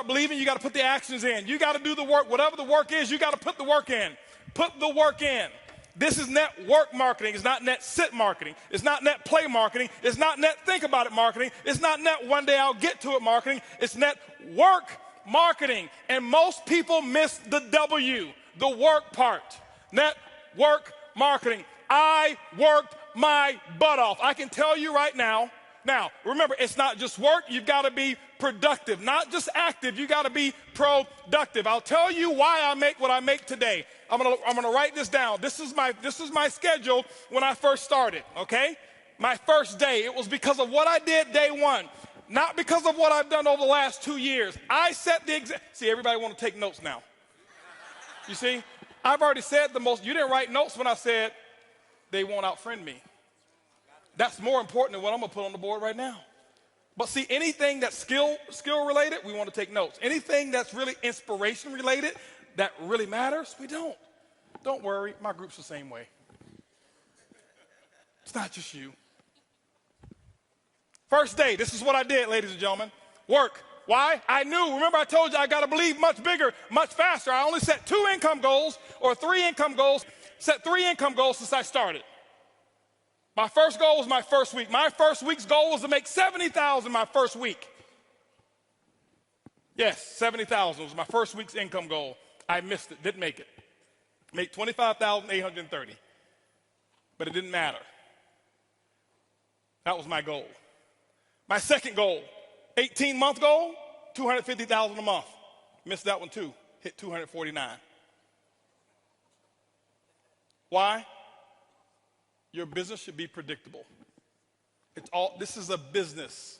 start believing, you got to put the actions in. You got to do the work. Whatever the work is, you got to put the work in. Put the work in. This is network marketing. It's not net sit marketing. It's not net play marketing. It's not net think about it marketing. It's not net one day I'll get to it marketing. It's net work marketing. And most people miss the W, the work part. Network marketing. I worked my butt off. I can tell you right now. Now, remember, it's not just work. You've got to be productive, not just active. You got to be productive. I'll tell you why I make what I make today. I'm gonna write this down. This is my schedule when I first started, okay? My first day. It was because of what I did day one, not because of what I've done over the last 2 years. I set the example. See, everybody want to take notes now. You see? I've already said the most. You didn't write notes when I said they won't outfriend me. That's more important than what I'm going to put on the board right now. But see, anything that's skill related, we want to take notes. Anything that's really inspiration related, that really matters, we don't. Don't worry, my group's the same way. It's not just you. First day, this is what I did, ladies and gentlemen. Work. Why? I knew. Remember, I told you I got to believe much bigger, much faster. I only set 2 income goals or 3 income goals. Set 3 income goals since I started. My first goal was my first week. My first week's goal was to make $70,000 my first week. Yes, $70,000 was my first week's income goal. I missed it, didn't make it. Make $25,830. But it didn't matter. That was my goal. My second goal, 18-month goal, $250,000 a month. Missed that one too. Hit $249. Why? Your business should be predictable. This is a business.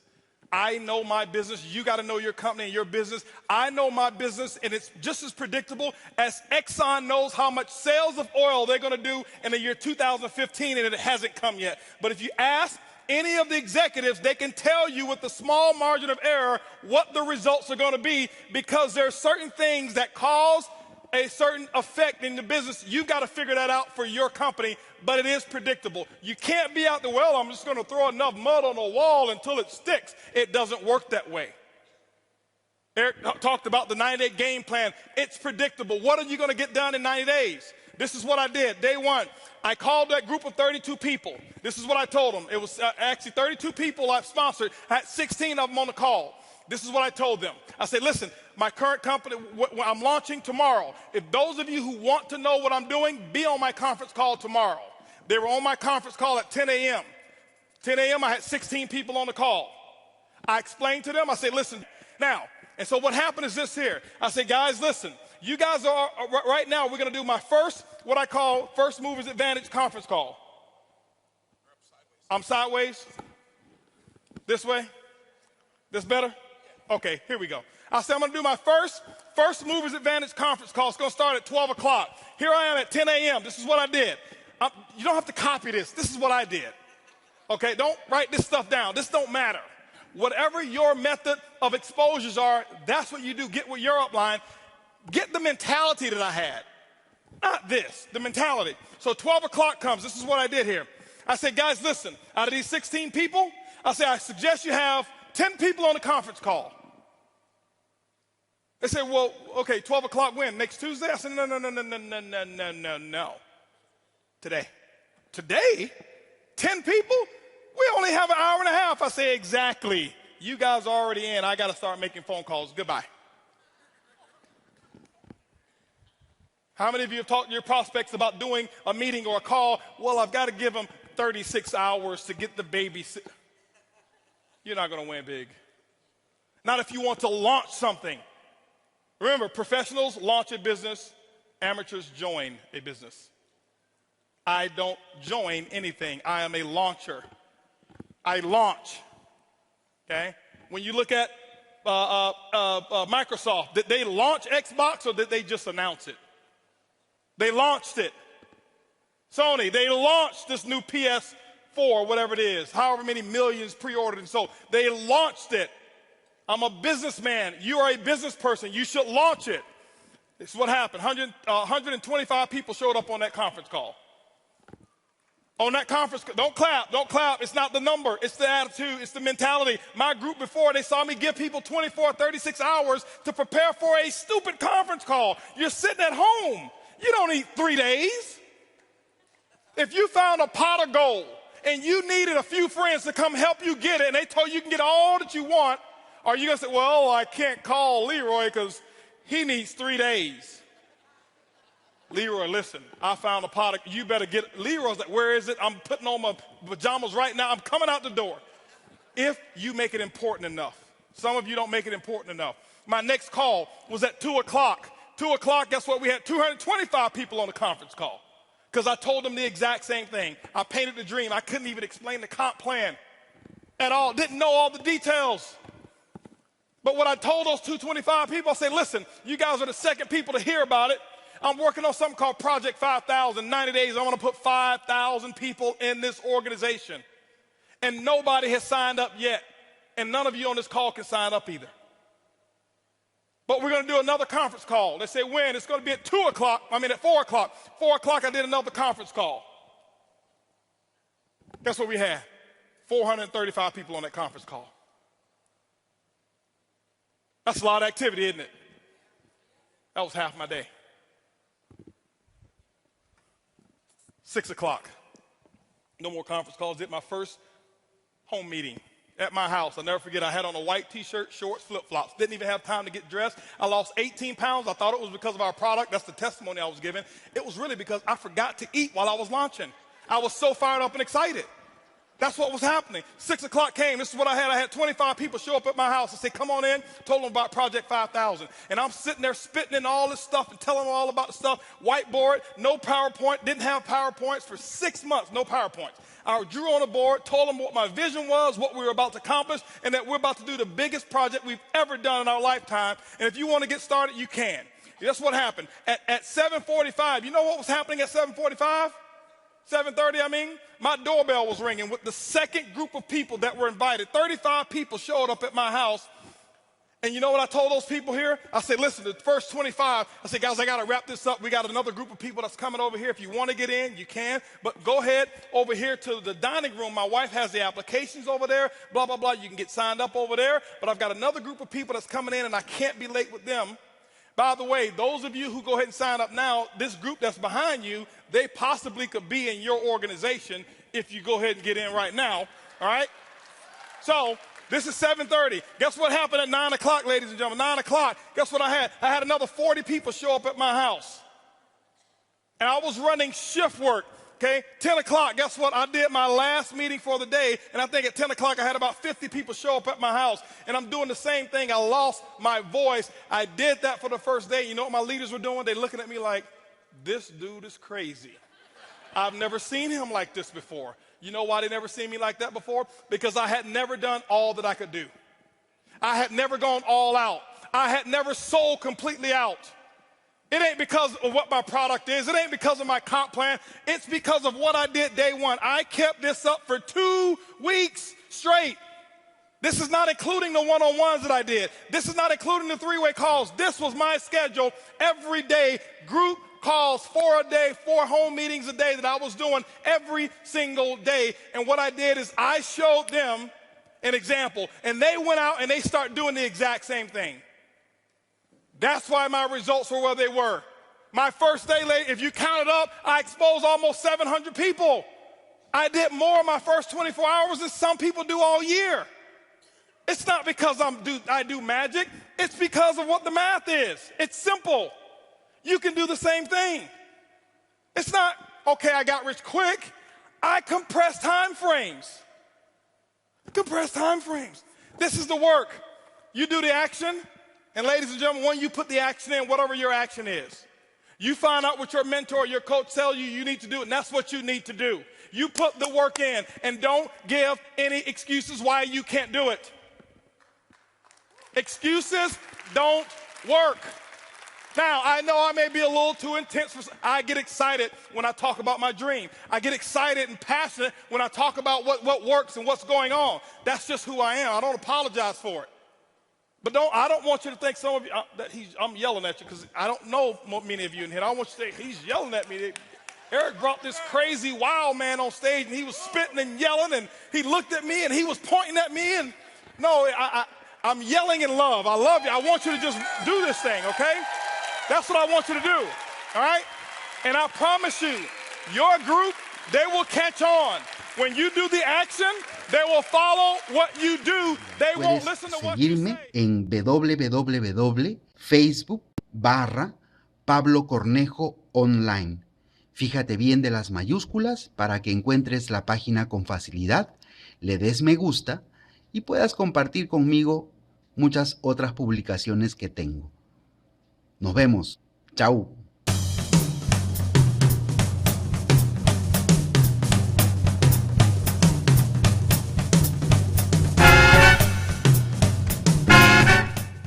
I know my business. You got to know your company and your business. I know my business, and it's just as predictable as Exxon knows how much sales of oil they're going to do in the year 2015, and it hasn't come yet. But if you ask any of the executives, they can tell you with a small margin of error what the results are going to be, because there are certain things that cause a certain effect in the business. You've got to figure that out for your company, but it is predictable. You can't be out there, well, I'm just going to throw enough mud on the wall until it sticks. It doesn't work that way. Eric talked about the 90-day game plan. It's predictable. What are you going to get done in 90 days? This is what I did. Day one, I called that group of 32 people. This is what I told them. It was actually 32 people I've sponsored. I had 16 of them on the call. This is what I told them. I said, listen, my current company, I'm launching tomorrow. If those of you who want to know what I'm doing, be on my conference call tomorrow. They were on my conference call at 10 a.m. 10 a.m., I had 16 people on the call. I explained to them, I said, listen, now, and so what happened is this here. I said, guys, listen, you guys are, right now, we're going to do my first, what I call First Movers Advantage conference call. I'm sideways? This way? This better? Okay, here we go. I said I'm going to do my first Movers Advantage conference call. It's going to start at 12 o'clock. Here I am at 10 a.m. This is what I did. You don't have to copy this. This is what I did. Okay, don't write this stuff down. This don't matter. Whatever your method of exposures are, that's what you do. Get with your upline. Get the mentality that I had. Not this, the mentality. So 12 o'clock comes. This is what I did here. I said, guys, listen, out of these 16 people, I said, I suggest you have 10 people on the conference call. They said, well, okay, 12 o'clock when? Next Tuesday? I said, no. Today. Today? 10 people? We only have an hour and a half. I say, exactly. You guys are already in. I got to start making phone calls. Goodbye. How many of you have talked to your prospects about doing a meeting or a call? Well, I've got to give them 36 hours to get the baby. You're not going to win big. Not if you want to launch something. Remember, professionals launch a business, amateurs join a business. I don't join anything. I am a launcher. I launch. Okay? When you look at Microsoft, did they launch Xbox or did they just announce it? They launched it. Sony, they launched this new PS4, whatever it is, however many millions pre-ordered and sold. They launched it. I'm a businessman. You are a business person. You should launch it. This is what happened. 125 people showed up on that conference call. On that conference, don't clap, don't clap. It's not the number, it's the attitude, it's the mentality. My group before, they saw me give people 24, 36 hours to prepare for a stupid conference call. You're sitting at home. You don't need 3 days. If you found a pot of gold and you needed a few friends to come help you get it and they told you can get all that you want, are you going to say, well, I can't call Leroy because he needs 3 days? Leroy, listen, I found a pot. You better get, Leroy's like, where is it? I'm putting on my pajamas right now. I'm coming out the door. If you make it important enough. Some of you don't make it important enough. My next call was at 2 o'clock. 2 o'clock, guess what? We had 225 people on the conference call because I told them the exact same thing. I painted the dream. I couldn't even explain the comp plan at all. Didn't know all the details. But what I told those 225 people, I said, listen, you guys are the second people to hear about it. I'm working on something called Project 5,000. 90 days, I want to put 5,000 people in this organization. And nobody has signed up yet. And none of you on this call can sign up either. But we're going to do another conference call. They say when? It's going to be at 4 o'clock. 4 o'clock, I did another conference call. Guess what we had? 435 people on that conference call. That's a lot of activity, isn't it? That was half my day. 6 o'clock. No more conference calls. Did my first home meeting at my house. I'll never forget, I had on a white t-shirt, shorts, flip-flops. Didn't even have time to get dressed. I lost 18 pounds. I thought it was because of our product. That's the testimony I was giving. It was really because I forgot to eat while I was launching. I was so fired up and excited. That's what was happening. 6 o'clock came. This is what I had. I had 25 people show up at my house. I said, come on in. Told them about Project 5,000. And I'm sitting there spitting in all this stuff and telling them all about the stuff. Whiteboard, no PowerPoint. Didn't have PowerPoints for 6 months. No PowerPoints. I drew on a board, told them what my vision was, what we were about to accomplish, and that we're about to do the biggest project we've ever done in our lifetime. And if you want to get started, you can. That's what happened. At 7:45, you know what was happening at 7:45? 7:30, I mean, my doorbell was ringing with the second group of people that were invited. 35 people showed up at my house. And you know what I told those people here? I said, listen, the first 25, I said, guys, I got to wrap this up. We got another group of people that's coming over here. If you want to get in, you can. But go ahead over here to the dining room. My wife has the applications over there, blah, blah, blah. You can get signed up over there. But I've got another group of people that's coming in, and I can't be late with them. By the way, those of you who go ahead and sign up now, this group that's behind you, they possibly could be in your organization if you go ahead and get in right now, all right? So this is 7:30. Guess what happened at 9 o'clock, ladies and gentlemen? 9 o'clock, guess what I had? I had another 40 people show up at my house. And I was running shift work, okay? 10 o'clock, guess what? I did my last meeting for the day, and I think at 10 o'clock I had about 50 people show up at my house. And I'm doing the same thing. I lost my voice. I did that for the first day. You know what my leaders were doing? They're looking at me like, this dude is crazy. I've never seen him like this before. You know why they never seen me like that before? Because I had never done all that I could do. I had never gone all out. I had never sold completely out. It ain't because of what my product is. It ain't because of my comp plan. It's because of what I did day one. I kept this up for 2 weeks straight. This is not including the one-on-ones that I did. This is not including the three-way calls. This was my schedule every day, group calls, 4 a day, 4 home meetings a day that I was doing every single day. And what I did is I showed them an example, and they went out and they started doing the exact same thing. That's why my results were where they were. My first day, if you count it up, I exposed almost 700 people. I did more in my first 24 hours than some people do all year. It's not because I do magic. It's because of what the math is. It's simple. You can do the same thing. It's not, okay, I got rich quick. I compress time frames. Compress time frames. This is the work. You do the action, and ladies and gentlemen, when you put the action in, whatever your action is, you find out what your mentor or your coach tells you need to do, and that's what you need to do. You put the work in, and don't give any excuses why you can't do it. Excuses don't work. Now, I know I may be a little too intense. I get excited when I talk about my dream. I get excited and passionate when I talk about what works and what's going on. That's just who I am. I don't apologize for it. But I don't want you to think some of you, I'm yelling at you because I don't know many of you in here. I don't want you to think he's yelling at me. Eric brought this crazy wild man on stage, and he was spitting and yelling, and he looked at me, and he was pointing at me, and no, I'm yelling in love. I love you. I want you to just do this thing, okay? That's what I want you to do, all right? And I promise you, your group, they will catch on. When you do the action, they will follow what you do. They won't listen to what you say. En www.facebook.com/Pablo Cornejo Online. Fíjate bien de las mayúsculas para que encuentres la página con facilidad, le des me gusta y puedas compartir conmigo muchas otras publicaciones que tengo. Nos vemos. Chao.